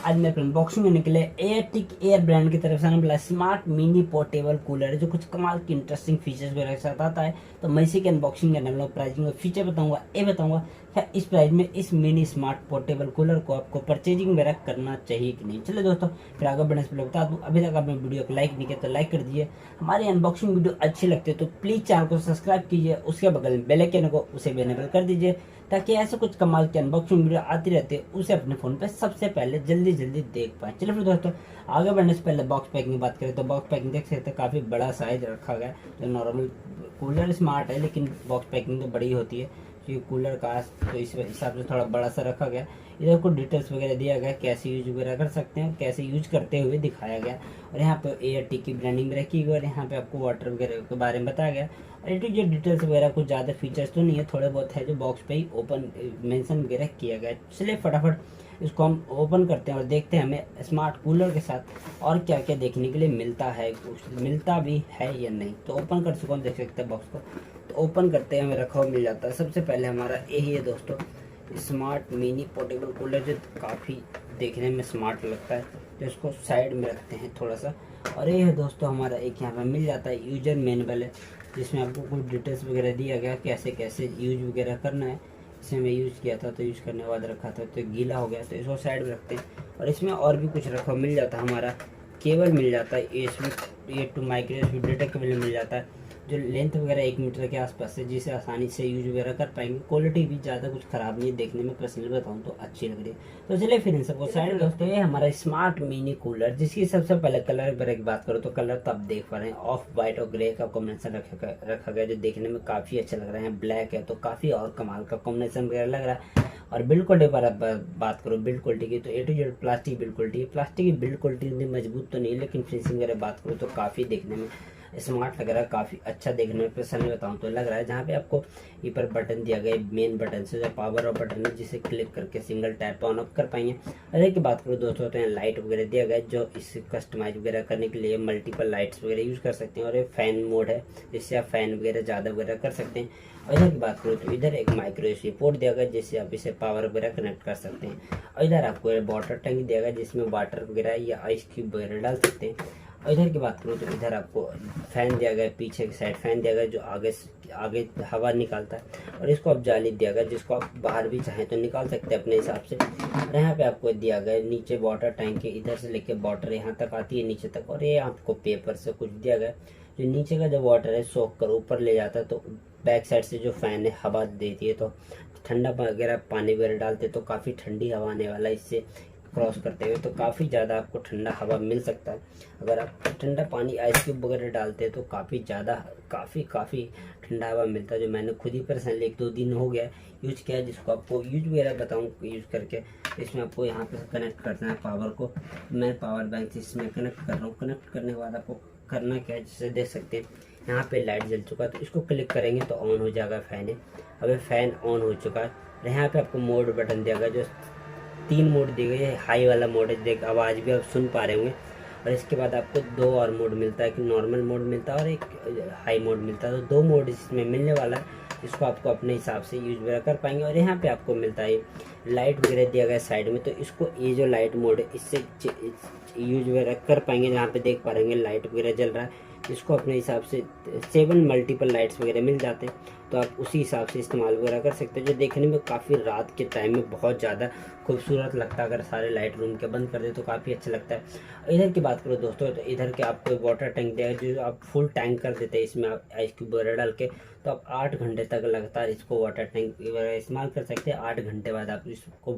आज मेरे अनबॉक्सिंग करने के लिए एयरटिक एयर ब्रांड की तरफ से आने वाला स्मार्ट मिनी पोर्टेबल कूलर है जो कुछ कमाल की इंटरेस्टिंग फीचर्स वगैरह के साथ आता है। तो मैं इसी की अनबॉक्सिंग करने वाला हूँ, प्राइसिंग और फीचर बताऊंगा, ये बताऊंगा क्या इस प्राइस में इस मिनी स्मार्ट पोर्टेबल कूलर को आपको परचेजिंग वगैरह करना चाहिए कि नहीं। चलो दोस्तों, फिर आगे बढ़ने से पहले बता दूं, अभी तक आपने वीडियो को लाइक नहीं किया तो लाइक कर दीजिए। हमारी अनबॉक्सिंग वीडियो अच्छी लगती है तो प्लीज चैनल को सब्सक्राइब कीजिए, उसके बगल में बेल आइकन को उसे भी इनेबल कर दीजिए ताकि ऐसे कुछ कमाल की अनबॉक्सिंग वीडियो आती रहती है उसे अपने फोन पे सबसे पहले जल्दी जल्दी देख पाए। चलो फिर दोस्तों, आगे बढ़ने से पहले बॉक्स पैकिंग की बात करें तो बॉक्स पैकिंग देख सकते हैं काफी बड़ा साइज रखा गया है। तो नॉर्मल कूलर स्मार्ट है लेकिन बॉक्स पैकिंग तो बड़ी होती है क्योंकि कूलर का तो इस हिसाब से थोड़ा बड़ा सा रखा गया। इधर को डिटेल्स वगैरह दिया गया, कैसे यूज वगैरह कर सकते हैं, कैसे यूज करते हुए दिखाया गया। और यहाँ पे एयरटेक की ब्रांडिंग में रखी गई और यहाँ पे आपको वाटर वगैरह के बारे में बताया गया। और ये जो डिटेल्स वगैरह कुछ ज़्यादा फीचर्स तो नहीं है, थोड़े बहुत है जो बॉक्स पे ही ओपन मेंशन वगैरह किया गया है। चलिए फटाफट इसको हम ओपन करते हैं और देखते हैं हमें स्मार्ट कूलर के साथ और क्या क्या देखने के लिए मिलता है, कुछ मिलता भी है या नहीं। तो ओपन कर चुका हूँ, देख सकते हैं बॉक्स को। तो ओपन करते हैं, हमें रखा हुआ मिल जाता है। सबसे पहले हमारा यही है दोस्तों, स्मार्ट मिनी पोर्टेबल कूलर जो काफ़ी देखने में स्मार्ट लगता है। तो इसको साइड में रखते हैं थोड़ा सा। और ये है दोस्तों हमारा एक यहाँ पर मिल जाता है यूजर मैनुअल है जिसमें आपको कुछ डिटेल्स वगैरह दिया गया कैसे कैसे यूज वगैरह करना है। इसे मैं यूज़ किया था तो यूज़ करने के बाद रखा था तो गीला हो गया, तो इसको साइड में रखते हैं। और इसमें और भी कुछ रखा मिल जाता है, हमारा केबल मिल जाता है, ये two micro USB data cable मिल जाता है जो लेंथ वगैरह 1 मीटर के आसपास है, जिसे आसानी से यूज वगैरह कर पाएंगे। क्वालिटी भी ज़्यादा कुछ ख़राब नहीं है, देखने में पर्सनली बताऊँ तो अच्छी लग रही है। तो चलिए फिर इन सबको साइड दोस्तों, ये हमारा स्मार्ट मिनी कूलर जिसकी सबसे पहले कलर वगैरह की बात करो तो कलर तो आप देख पा रहे हैं ऑफ वाइट और ग्रे का कॉम्बिनेशन रखा गया जो देखने में काफ़ी अच्छा लग रहा है। ब्लैक है तो काफ़ी और कमाल का कॉम्बिनेशन वगैरह लग रहा है। और बिल्ड क्वालिटी पर आप बात करो बिल्ड क्वालिटी की तो A to Z plastic build quality है। प्लास्टिक की बिल्ड क्वालिटी इतनी मजबूत तो नहीं, लेकिन फिनिशिंग वगैरह बात करो तो काफ़ी देखने में स्मार्ट लग रहा है, काफ़ी अच्छा देखने में पर्सनली बताऊँ तो लग रहा है। जहाँ पे आपको ऊपर बटन दिया गया मेन बटन से जो पावर और बटन है जिसे क्लिक करके सिंगल टैप ऑन ऑफ कर पाएंगे। अरे की बात करो दोस्तों तो यहाँ लाइट वगैरह दिया गया जो इसे कस्टमाइज वगैरह करने के लिए मल्टीपल लाइट्स वगैरह यूज़ कर सकते हैं। और ये फैन मोड है जिससे आप फैन वगैरह ज़्यादा वगैरह कर सकते हैं। और इधर की बात करो तो इधर एक माइक्रो USB पोर्ट दिया गया जिससे आप इसे पावर वगैरह कनेक्ट कर सकते हैं। और इधर आपको वाटर टैंक दिया गया जिसमें वाटर वगैरह या आइस क्यूब वगैरह डाल सकते हैं। और इधर की बात करूँ तो इधर आपको फैन दिया गया, पीछे की साइड फैन दिया गया जो आगे हवा निकालता है। और इसको आप जाली दिया गया जिसको आप बाहर भी चाहें तो निकाल सकते हैं अपने हिसाब से। और यहाँ पे आपको दिया गया नीचे वाटर टैंक है, इधर से लेके वाटर यहाँ तक आती है नीचे तक। और ये आपको पेपर से कुछ दिया गया जो नीचे का जो वाटर है सोख कर ऊपर ले जाता है। तो बैक साइड से जो फैन है हवा देती है, तो ठंडा वगैरह पानी वगैरह डालते तो काफ़ी ठंडी हवा आने वाला है इससे क्रॉस करते हुए, तो काफ़ी ज़्यादा आपको ठंडा हवा मिल सकता है। अगर आप ठंडा पानी आइस क्यूब वगैरह डालते हैं तो काफ़ी ज़्यादा काफ़ी ठंडा हवा मिलता है, जो मैंने खुद ही पर्सनली 1-2 दिन हो गया यूज किया है, जिसको आपको यूज वगैरह बताऊँ यूज़ करके। इसमें आपको यहाँ पे कनेक्ट करना है पावर को। मैं पावर बैंक से इसमें कनेक्ट कर रहा हूँ। कनेक्ट करने के बाद आपको करना क्या है, जैसे देख सकते हैं यहाँ पे लाइट जल चुका है तो इसको क्लिक करेंगे तो ऑन हो जाएगा फैन है। अभी फैन ऑन हो चुका है। और यहाँ पे आपको मोड बटन दिया गया जो 3 मोड दिए गए हैं। हाई वाला मोड है, देख आवाज़ भी आप सुन पा रहे होंगे। और इसके बाद आपको 2 और मोड मिलता है, कि नॉर्मल मोड मिलता है और एक हाई मोड मिलता है। तो 2 मोड इसमें मिलने वाला है, इसको आपको अपने हिसाब से यूज वगैरह कर पाएंगे। और यहाँ पे आपको मिलता है लाइट वगैरह दिया गया साइड में, तो इसको ये जो लाइट मोड है इससे यूज वगैरह कर पाएंगे। जहाँ पे देख पा रहे लाइट वगैरह जल रहा है, इसको अपने हिसाब से 7 मल्टीपल लाइट्स वगैरह मिल जाते हैं, तो आप उसी हिसाब से इस्तेमाल वगैरह कर सकते हैं, जो देखने में काफ़ी रात के टाइम में बहुत ज़्यादा खूबसूरत लगता है। अगर सारे लाइट रूम के बंद कर दे तो काफ़ी अच्छा लगता है। इधर की बात करो दोस्तों तो इधर के आपको वाटर टैंक दिया है जो आप फुल टैंक कर देते हैं, इसमें आप आइस क्यूब वगैरह डाल के, तो आप 8 घंटे तक लगातार इसको वाटर टैंक वगैरह इस्तेमाल कर सकते हैं। 8 घंटे बाद आप इसको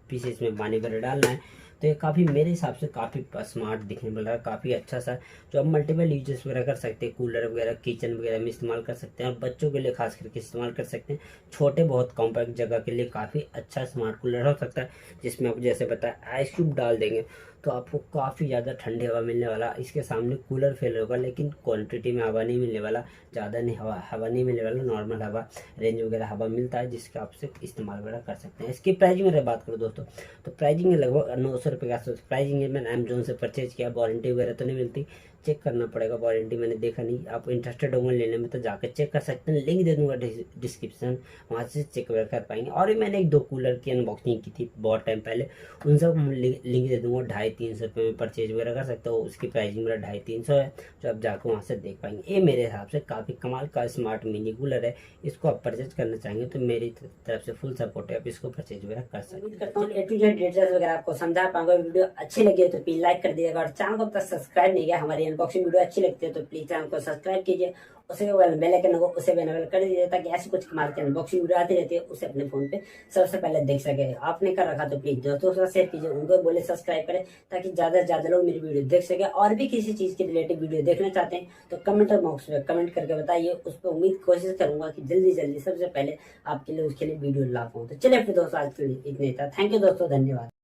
पीछे इसमें पानी वगैरह डालना है। तो ये काफ़ी मेरे हिसाब से काफ़ी स्मार्ट दिखने में लग रहा है, काफ़ी अच्छा सा, जो आप मल्टीपल यूजेस वगैरह कर सकते हैं। कूलर वगैरह किचन वगैरह में इस्तेमाल कर सकते हैं और बच्चों के लिए खास करके इस्तेमाल कर सकते हैं। छोटे बहुत कॉम्पैक्ट जगह के लिए काफ़ी अच्छा स्मार्ट कूलर हो सकता है, जिसमें आप जैसे बताया आइस क्यूब डाल देंगे तो आपको काफ़ी ज़्यादा ठंडी हवा मिलने वाला। इसके सामने कूलर फेल होगा लेकिन क्वांटिटी में हवा नहीं मिलने वाला, ज़्यादा नहीं हवा नहीं मिलने वाला, नॉर्मल हवा रेंज वगैरह हवा मिलता है जिसका आप से इस्तेमाल वगैरह कर सकते हैं। इसकी प्राइसिंग अगर बात करूँ दोस्तों तो प्राइसिंग है लगभग 900 रुपये के आसपास प्राइसिंग है। मैंने अमेजोन से परचेज किया, वारंटी वगैरह तो नहीं मिलती, चेक करना पड़ेगा, वारंटी मैंने देखा नहीं। आप इंटरेस्टेड होंगे लेने में तो जाकर चेक कर सकते हैं, लिंक दे दूंगा डिस्क्रिप्शन, वहाँ से चेक वगैरह कर पाएंगे। और भी मैंने 1-2 कूलर की अनबॉक्सिंग की थी बहुत टाइम पहले, उन सब लिंक दे दूंगा। 250-300 रुपये में परचेज वगैरह कर सकते हो, उसकी प्राइसिंग मेरा 250-300 है, जो आप जाकर वहाँ से देख पाएंगे। ये मेरे हिसाब से काफ़ी कमाल का स्मार्ट मिनी कूलर है। इसको आप परचेज करना चाहेंगे तो मेरी तरफ से फुल सपोर्ट है, आप इसको परचेज वगैरह कर सकते हैं। उम्मीद करता हूँ A to Z डिटेल्स वगैरह आपको समझा पाऊंगा। वीडियो अच्छी लगी है तो प्लीज लाइक कर दीजिएगा, और चैनल को अब तक सब्सक्राइब नहीं किया, हमारी अनबॉक्सिंग वीडियो अच्छी लगती है तो प्लीज चैनल को सब्सक्राइब कीजिए, उसे बेल आइकन को उसे भी एनेबल कर दीजिए, ताकि ऐसी कुछ कमाल की अनबॉक्सिंग वीडियो आती रहती है उसे अपने फोन पे सबसे पहले देख सके। आपने कर रखा तो प्लीज दोस्तों के साथ शेयर कीजिए, उनको बोले सब्सक्राइब करें, ताकि ज्यादा से ज्यादा लोग मेरी वीडियो देख सके। और भी किसी चीज के रिलेटेड वीडियो देखना चाहते हैं तो कमेंट बॉक्स में कमेंट करके बताइए, उस पर उम्मीद कोशिश करूंगा कि जल्दी सबसे पहले आपके लिए उसके लिए वीडियो ला पाऊँ। तो चलिए फिर दोस्तों आज के लिए इतने था। थैंक यू दोस्तों, धन्यवाद।